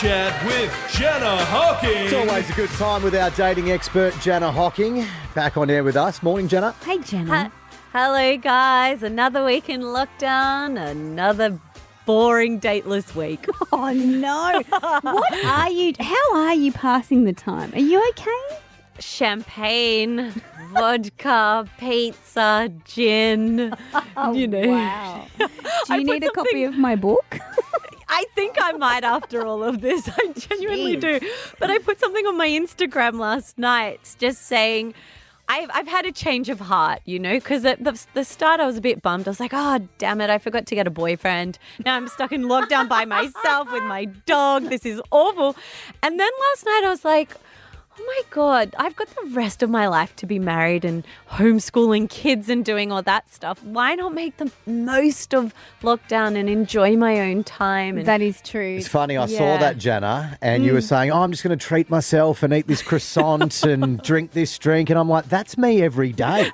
Chat with Jenna Hawking. It's always a good time with our dating expert, Jenna Hawking, back on air with us. Morning, Jenna. Hey, Jenna. Hello, guys. Another week in lockdown, another boring, dateless week. Oh, no. How are you passing the time? Are you okay? Champagne, vodka, pizza, gin, Wow. Do you need a copy of my book? I think I might after all of this. I genuinely do. But I put something on my Instagram last night just saying I've had a change of heart, because at the start I was a bit bummed. I was like, oh, damn it, I forgot to get a boyfriend. Now I'm stuck in lockdown by myself with my dog. This is awful. And then last night I was like, oh my God, I've got the rest of my life to be married and homeschooling kids and doing all that stuff. Why not make the most of lockdown and enjoy my own time? That is true. It's funny, I saw that, Jenna, and you were saying, oh, I'm just going to treat myself and eat this croissant and drink this drink. And I'm like, that's me every day.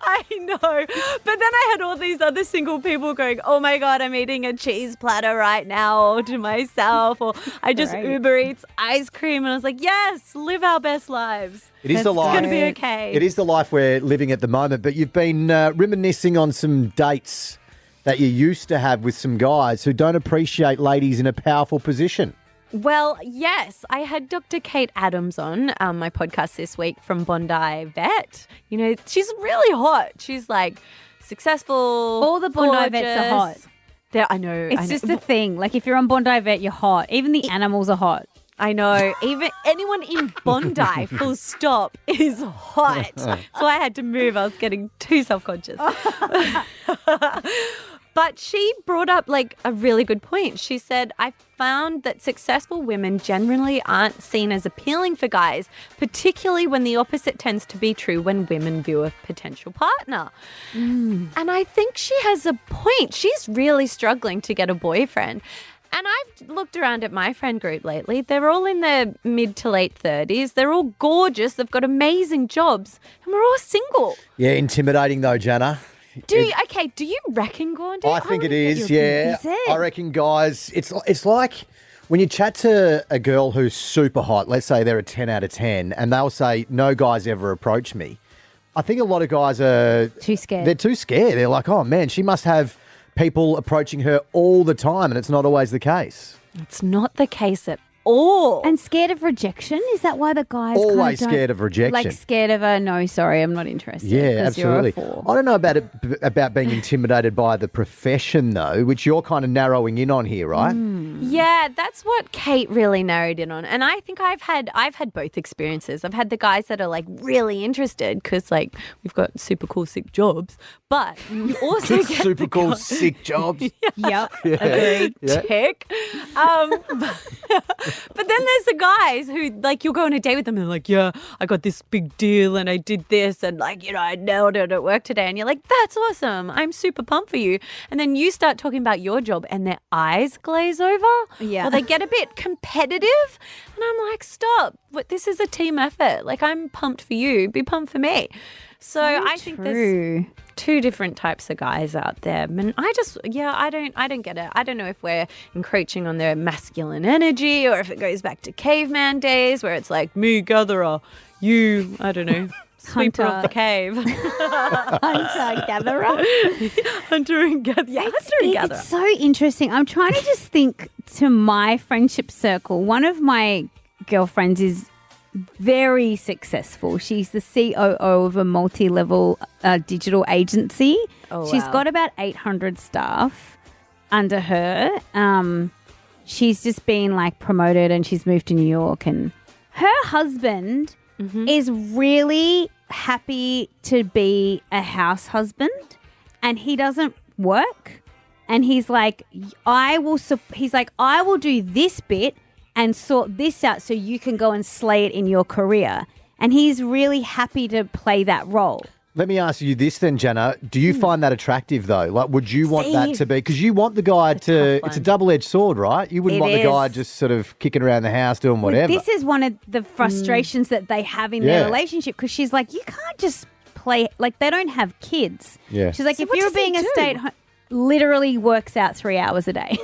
I know. But then I had all these other single people going, oh my God, I'm eating a cheese platter right now all to myself. Or I just Uber Eats ice cream. And I was like, yes, live our best lives. It is the life. It's going to be okay. It is the life we're living at the moment. But you've been reminiscing on some dates that you used to have with some guys who don't appreciate ladies in a powerful position. Well, yes, I had Dr. Kate Adams on my podcast this week from Bondi Vet. She's really hot. She's like successful. All the Bondi vets are hot. I know. It's just a thing. Like if you're on Bondi Vet, you're hot. Even the animals are hot. I know. Even anyone in Bondi, full stop, is hot. So I had to move. I was getting too self-conscious. But she brought up a really good point. She said, I found that successful women generally aren't seen as appealing for guys, particularly when the opposite tends to be true when women view a potential partner. And I think she has a point. She's really struggling to get a boyfriend. And I've looked around at my friend group lately. They're all in their mid to late 30s. They're all gorgeous. They've got amazing jobs. And we're all single. Yeah, intimidating though, Jenna. Do you reckon, Gordon? I think it is, yeah. Is it? I reckon, guys, it's like when you chat to a girl who's super hot, let's say they're a 10 out of 10, and they'll say, no guys ever approach me. I think a lot of guys are... Too scared. They're too scared. They're like, oh, man, she must have people approaching her all the time, and it's not always the case. It's not the case at all. And scared of rejection? Is that why the guys always don't, scared of rejection? Like scared of no, sorry, I'm not interested. Yeah, 'cause you're a absolutely. four. I don't know about being intimidated by the profession though, which you're kind of narrowing in on here, right? Yeah, that's what Kate really narrowed in on. And I think I've had both experiences. I've had the guys that are really interested because we've got super cool sick jobs, but you also get Super cool sick jobs. Yep. agreed. Yeah. Tick. But then there's the guys who you'll go on a date with them and they're like, yeah, I got this big deal and I did this and I nailed it at work today. And you're like, that's awesome. I'm super pumped for you. And then you start talking about your job and their eyes glaze over. Yeah. Or they get a bit competitive. And I'm like, stop. But this is a team effort. I'm pumped for you. Be pumped for me. So I think there's two different types of guys out there. And I don't get it. I don't know if we're encroaching on their masculine energy or if it goes back to caveman days where it's like me gatherer, you, I don't know, sweeper of the cave. Hunter gatherer. Hunter and gatherer. It's so interesting. I'm trying to just think to my friendship circle. One of my girlfriends is very successful. She's the COO of a multi-level digital agency. Oh, She's wow. got about 800 staff under her. She's just been promoted and she's moved to New York, and her husband is really happy to be a house husband, and he doesn't work, and he's like, I will do this bit and sort this out so you can go and slay it in your career. And he's really happy to play that role. Let me ask you this then, Jenna. Do you find that attractive though? Would you want that to be, because you want the guy it's a double-edged sword, right? You wouldn't want the guy just sort of kicking around the house doing whatever. This is one of the frustrations that they have in their relationship, because she's like, you can't just play, they don't have kids. Yeah. She's like, So if what you're does he being a do? stay-at-home, literally works out 3 hours a day.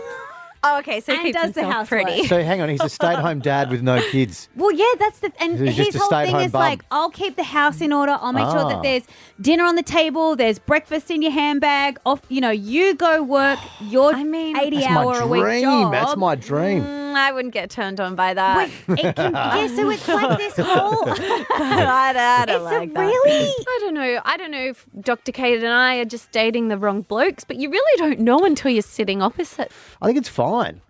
Oh, okay, so he And keeps does the himself housework. pretty. So hang on, he's a stay-at-home dad with no kids. Well, yeah, that's and He's just his a whole thing stay-at-home is bum. like, I'll keep the house in order. I'll make sure Ah. that there's dinner on the table. There's breakfast in your handbag. Off, you go work your I mean, 80-hour-a-week dream. job. That's my dream. I wouldn't get turned on by that. So it's like this whole. I don't It's like that. really. I don't know. I don't know if Dr. Kate and I are just dating the wrong blokes, but you really don't know until you're sitting opposite. I think it's fine.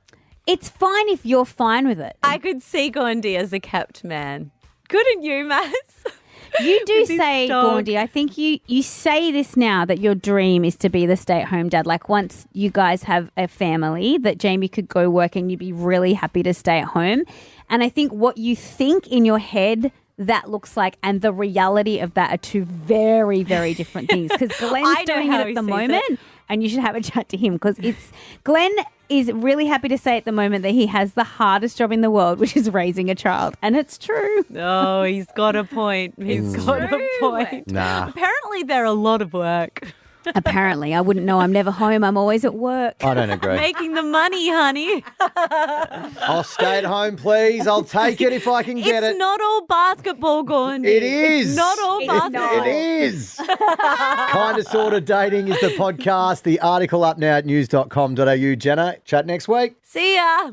It's fine if you're fine with it. I could see Gandhi as a kept man. Couldn't you, Mass? You do With his say, dog. Gandhi, I think you say this now that your dream is to be the stay-at-home dad. Like once you guys have a family, that Jamie could go work and you'd be really happy to stay at home. And I think what you think in your head that looks like and the reality of that are two very, very different things. Because I Glenn's know doing how it he at the sees moment. it. And you should have a chat to him because Glenn is really happy to say at the moment that he has the hardest job in the world, which is raising a child. And it's true. Oh, he's got a point. He's got a point. Nah. Apparently, they're a lot of work. Apparently, I wouldn't know. I'm never home. I'm always at work. I don't agree. Making the money, honey. I'll stay at home, please. I'll take it if I can get It's it. not all basketball, Gandhi. It is. It's not all It's basketball. not. It is. Kind of Sort of Dating is the podcast. The article up now at news.com.au. Jenna, chat next week. See ya.